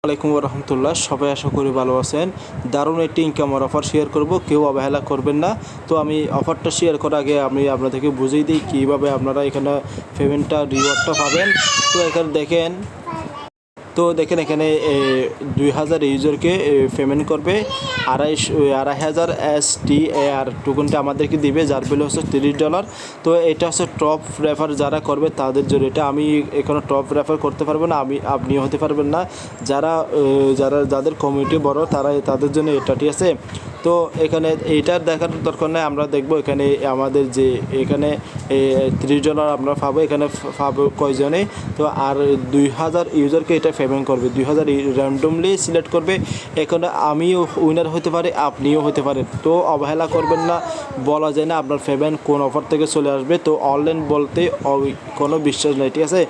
আলাইকুম রহমতুল্লাহ। সবাই আশা করি ভালো আছেন। দারুণ একটি ইনকামের অফার শেয়ার করব, কেউ অবহেলা করবেন না। তো আমি অফারটা শেয়ার করার আগে আমি আপনাদেরকে বুঝিয়ে দিই কীভাবে আপনারা এখানে পেমেন্টটা রিওয়ার্ডটা পাবেন। তো এখানে দেখেন এখানে 2000 ইউজারকে পেমেন্ট করবে 2500 STAR টোকেনটা আমাদেরকে দিবে, যার বিল হচ্ছে $30। তো এটা হচ্ছে টপ রেফার যারা করবে তাদের জন্য। এটা আমি এখানে টপ রেফার করতে পারবো না, আপনিও হতে পারবেন না। যাদের কমিউনিটি বড় তাদের জন্য এটা, ঠিক আছে। তো এখানে এইটার দেখার দরকার নেই, আমরা দেখবো এখানে আমাদের যে এখানে $30 আমরা পাবো। এখানে পাবো কয়জনে, তো আর 2000 ইউজারকে এটা পেমেন্ট করবে। 2000 র্যান্ডমলি সিলেক্ট করবে। এখানে আমিও উইনার হতে পারে, আপনিও হতে পারেন। তো অবহেলা করবেন না, বলা যায় না আপনার পেমেন্ট কোন অফার থেকে চলে আসবে। তো অনলাইন বলতে কোনো বিশ্বাস নেই, ঠিক আছে।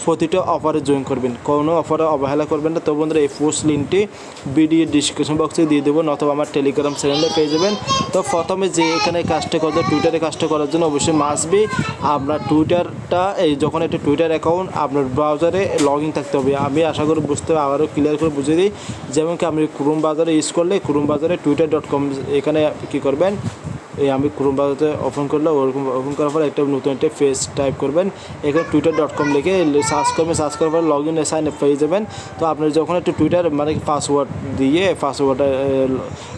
প্রতিটা অফারে জয়েন করবেন, কোনো অফারে অবহেলা করবেন না। তো বন্ধুরা, এই পোস্ট লিঙ্কটি ভিডিও ডিসক্রিপশন বক্সে দিয়ে দেবো, অথবা আমার টেলিগ্রাম চ্যানেলে পেয়ে যাবেন। তো প্রথমে যে এখানে কাজটা করতে, টুইটারে কাজটা করার জন্য অবশ্যই মাসবি আপনার টুইটারটা যখন একটা টুইটার অ্যাকাউন্ট আপনার ব্রাউজারে লগ ইন থাকতে হবে। আমি আশা করি বুঝতে হবে, আবারও ক্লিয়ার করে বুঝিয়ে দিই। যেমন কি আপনি ক্রোম ব্রাউজারে ইউজ করলে ক্রোম ব্রাউজারে twitter.com এখানে কী করবেন, আমি ক্রোম ব্রাউজারে ওপেন করলে ওরকম ওপেন করার পর একটা নতুন একটা পেজ টাইপ করবেন। এখানে twitter.com লিখে সার্চ করবেন, সার্চ করার পর লগ ইন সাইন আপ পেয়ে যাবেন। তো আপনি যখন একটা টুইটার মানে পাসওয়ার্ড দিয়ে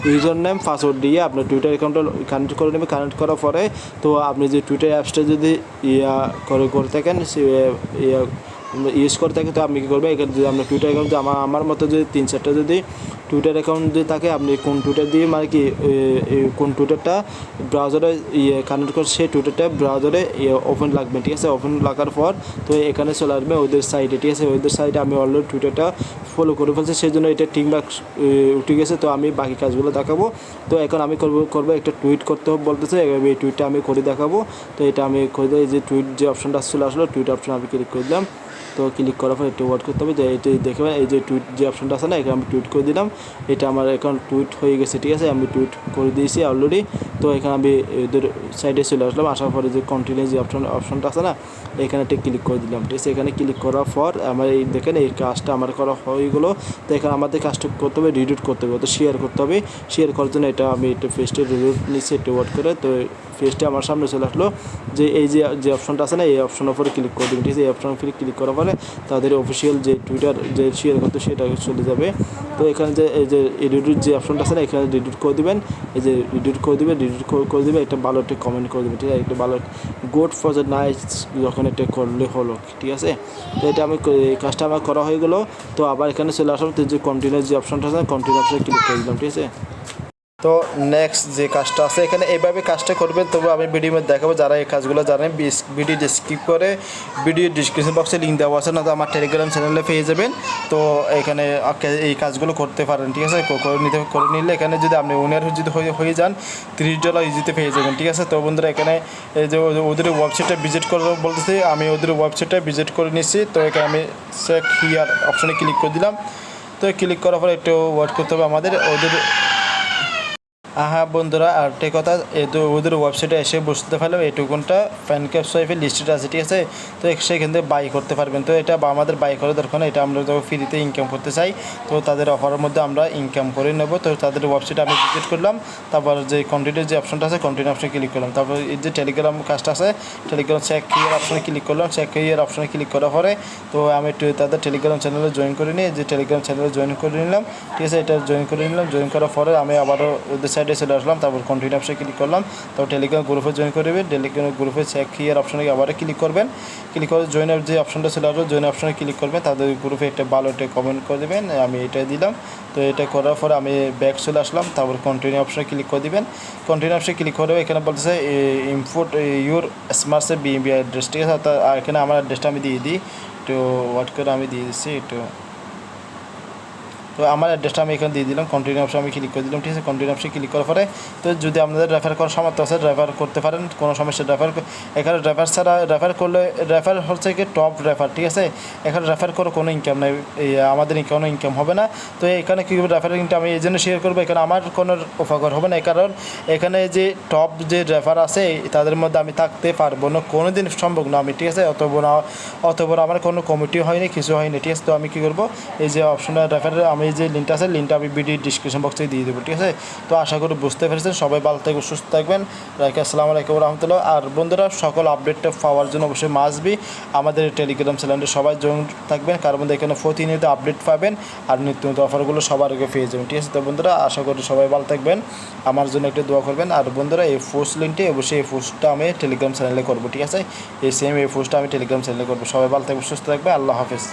ইউজার নেম পাসওয়ার্ড দিয়ে আপনার টুইটার অ্যাকাউন্টটা কানেক্ট করে নেবে। কানেক্ট করার পরে তো আপনি যে টুইটার অ্যাপসটা যদি করে থাকেন ইউজ করে থাকেন, তো আপনি কী করবেন, এখানে যদি আপনার টুইটার অ্যাকাউন্ট আমার মতো যদি 3-4টা যদি টুইটার অ্যাকাউন্ট যদি থাকে, আপনি কোন টুইটার দিয়ে মানে কি কোন টুইটারটা ব্রাউজারে কানেক্ট করে সেই টুইটারটা ব্রাউজারে ওপেন লাগবে, ঠিক আছে। ওপেন লাগার পর তো এখানে চলে আসবে ওদের সাইটে, ঠিক আছে। ওদের সাইটে আমি অলরেডি টুইটারটা ফলো করে ফেলছি, সেই জন্য এটা টিকমার্ক উঠে গেছে। তো আমি বাকি কাজগুলো দেখাবো। তো এখন আমি করবো একটা টুইট করতে হবে বলতেছে, এই টুইটটা আমি করে দেখাবো। তো এটা আমি করে দিই, যে টুইট যে অপশনটা চলে আসলো, টুইট অপশন আমি ক্লিক করে দিলাম। তো ক্লিক করার পর একটু ওয়ার্ড করতে হবে, যে এটাই দেখবেন এই যে টুইট যে অপশনটা আছে না, এখানে আমি টুইট করে দিলাম। এটা আমার অ্যাকাউন্ট টুইট হয়ে গেছে, ঠিক আছে। আমি টুইট করে দিয়েছি অলরেডি। তো এখানে আমি এদের সাইডে চলে আসলাম। আসার পরে যে কন্টিনিউ যে অপশনটা আছে না, এখানে একটা ক্লিক করে দিলাম, ঠিক আছে। এখানে ক্লিক করার পর আমার এই দেখেন এই কাজটা আমার করা হয়ে গেলো। তো এখানে আমাদের কাজটা করতে হবে, রিডিউট করতে হবে, তো শেয়ার করতে হবে। শেয়ার করার জন্য এটা আমি একটা পেজটা রিডিউট নিচ্ছি একটু ওয়ার্ড করে। তো পেজটা আমার সামনে চলে আসলো, যে এই যে অপশনটা আছে না, এই অপশনের উপরে ক্লিক করে দিন, ঠিক আছে। এই অপশনের উপরে ক্লিক করার পরে তাদের অফিসিয়াল যে টুইটার যে শেয়ার করতে সেটা চলে যাবে। তো এখানে যে এই যে রিডিউট যে অপশনটা আছে না, এখানে রিডিউট করে দেবেন। এই যে রিডিউট করে দেবে একটা ভালো একটা কমেন্ট করে দেবেন, ঠিক আছে। একটা ভালো গুড ফর দ্য নাইস যখন এটা করলে হলো, ঠিক আছে। তো এটা আমি এই কাজটা আমার করা হয়ে গেলো। তো আবার এখানে চলে আসলাম, তো যে কন্টিনিউ যে অপশনটা আছে কন্টিনিউ অপশনে ক্লিক করে দিলাম, ঠিক আছে। তো নেক্সট যে কাজটা আছে এখানে এইভাবে কাজটা করবেন। তবে আমি ভিডিওর মধ্যে দেখাবো, যারা এই কাজগুলো জানেন ভিডিও স্কিপ করে ভিডিও ডিসক্রিপশন বক্সে লিঙ্ক দেওয়া আছে, না তো আমার টেলিগ্রাম চ্যানেলে পেয়ে যাবেন। তো এখানে এই কাজগুলো করতে পারেন, ঠিক আছে। করে নিলে এখানে যদি আপনি উইনার যদি হয়ে যান, $30 ইজিতে পেয়ে যাবেন, ঠিক আছে। তো বন্ধুরা, এখানে এই যে ওদের ওয়েবসাইটটা ভিজিট করবো বলতেছি, আমি ওদের ওয়েবসাইটটা ভিজিট করে নিচ্ছি। তো এখানে আমি চেক হিয়ার অপশনে ক্লিক করে দিলাম। তো ক্লিক করার পরে একটু ওয়েট করতে হবে আমাদের ওদের। হ্যাঁ বন্ধুরা, আরেকটা কথা, ওদের ওয়েবসাইটে এসে বুঝতে পারলাম এই টোকনটা প্যানকেক সোয়াইপে লিস্টেড আছে, ঠিক আছে। তো সেখান থেকে বাই করতে পারবেন। তো এটা আমাদের বাই করার দরকার না, এটা আমরা যখন ফ্রিতে ইনকাম করতে চাই, তো তাদের অফারের মধ্যে আমরা ইনকাম করে নেব। তো তাদের ওয়েবসাইটে আমি ভিজিট করলাম, তারপর যে কন্টিনিউ যে অপশনটা আছে কন্টিনিউ অপশনে ক্লিক করলাম। তারপর এই যে টেলিগ্রাম কাজটা আছে, টেলিগ্রাম চেক হিয়ার অপশনে ক্লিক করলাম। চেক হিয়ার অপশনে ক্লিক করার পরে তো আমি একটু তাদের টেলিগ্রাম চ্যানেলে জয়েন করে নিই, যে টেলিগ্রাম চ্যানেলে জয়েন করে নিলাম, ঠিক আছে। এটা জয়েন করে নিলাম। জয়েন করার পরে আমি আবারও ওদের সাইডে চলে আসলাম, তারপর কন্টিনিউ অপশনে ক্লিক করলাম। তারপর টেলিগ্রাম গ্রুপে জয়েন করবেন। টেলিগ্রাম গ্রুপে চেক হিয়ার অপশনে আবার ক্লিক করবেন। ক্লিক করে জয়েনের যে অপশনটা ছিল আসবে, জয়েন অপশনে ক্লিক করবেন। তাদের গ্রুপে একটা ভালো একটা কমেন্ট করে দেবেন, আমি এটাই দিলাম। তো এটা করার পরে আমি ব্যাক চলে আসলাম। তারপর কন্টিনিউ অপশনে ক্লিক করে দেবেন। কন্টিনিউ অপশনে ক্লিক করে এখানে বলতেছে ইনপুট ইউর স্মার্টসে বিএমবি অ্যাড্রেস, ঠিক আছে। আর এখানে আমার অ্যাড্রেসটা আমি দিয়ে দিই, একটু ওয়াট করে আমি দিয়ে দিচ্ছি একটু। তো আমার অ্যাড্রেসটা আমি এখানে দিয়ে দিলাম, কন্টিনিউ অপশন আমি ক্লিক করে দিলাম, ঠিক আছে। কন্টিনিউ অপশন ক্লিক করার পরে তো যদি আপনাদের রেফার করার সামর্থ্য আছে রেফার করতে পারেন, কোনো সমস্যা। এখানে রেফার ছাড়া রেফার করলে রেফার হচ্ছে কি টপ রেফার, ঠিক আছে। এখানে রেফার করে কোনো ইনকাম নেই, আমাদের কোনো ইনকাম হবে না। তো এখানে কীভাবে রেফারের লিঙ্কটা আমি এই জন্য শেয়ার করবো, এখানে আমার কোনো উপকার হবে না, কারণ এখানে যে টপ যে রেফার আছে তাদের মধ্যে আমি থাকতে পারবো না, কোনো দিন সম্ভব না আমি, ঠিক আছে। অত বড় আমার কোনো কমিটি হয়নি, কিছু হয়নি, ঠিক আছে। তো আমি কী করবো, এই যে অপশনটা রেফারের আমি যে লিঙ্কটা আছে লিঙ্কটা আমি ভিডিও ডিসক্রিপশন বক্সে দিয়ে দেবো, ঠিক আছে। তো আশা করি বুঝতে পেরেছেন, সবাই ভালো থাকবেন, সুস্থ থাকবেন। আসসালামু আলাইকুম রহমতুল্লাহ। আর বন্ধুরা, সকল আপডেটটা পাওয়ার জন্য অবশ্যই মাসবি আমাদের টেলিগ্রাম চ্যানেলে সবাই জয়েন থাকবেন, কারণ এখানে প্রতিনিয়ত আপডেট পাবেন আর নিত্য নতুন অফারগুলো সবার আগে পেয়ে যাবেন, ঠিক আছে। তো বন্ধুরা, আশা করি সবাই ভালো থাকবেন, আমার জন্য একটু দোয়া করবেন। আর বন্ধুরা, এই পোস্ট লিঙ্কটি অবশ্যই এই পোস্টটা আমি টেলিগ্রাম চ্যানেলে করবো, ঠিক আছে। এই পোস্টটা আমি টেলিগ্রাম চ্যানেলে করবো। সবাই ভালো থাকবে, সুস্থ থাকবে, আল্লাহ হাফেজ।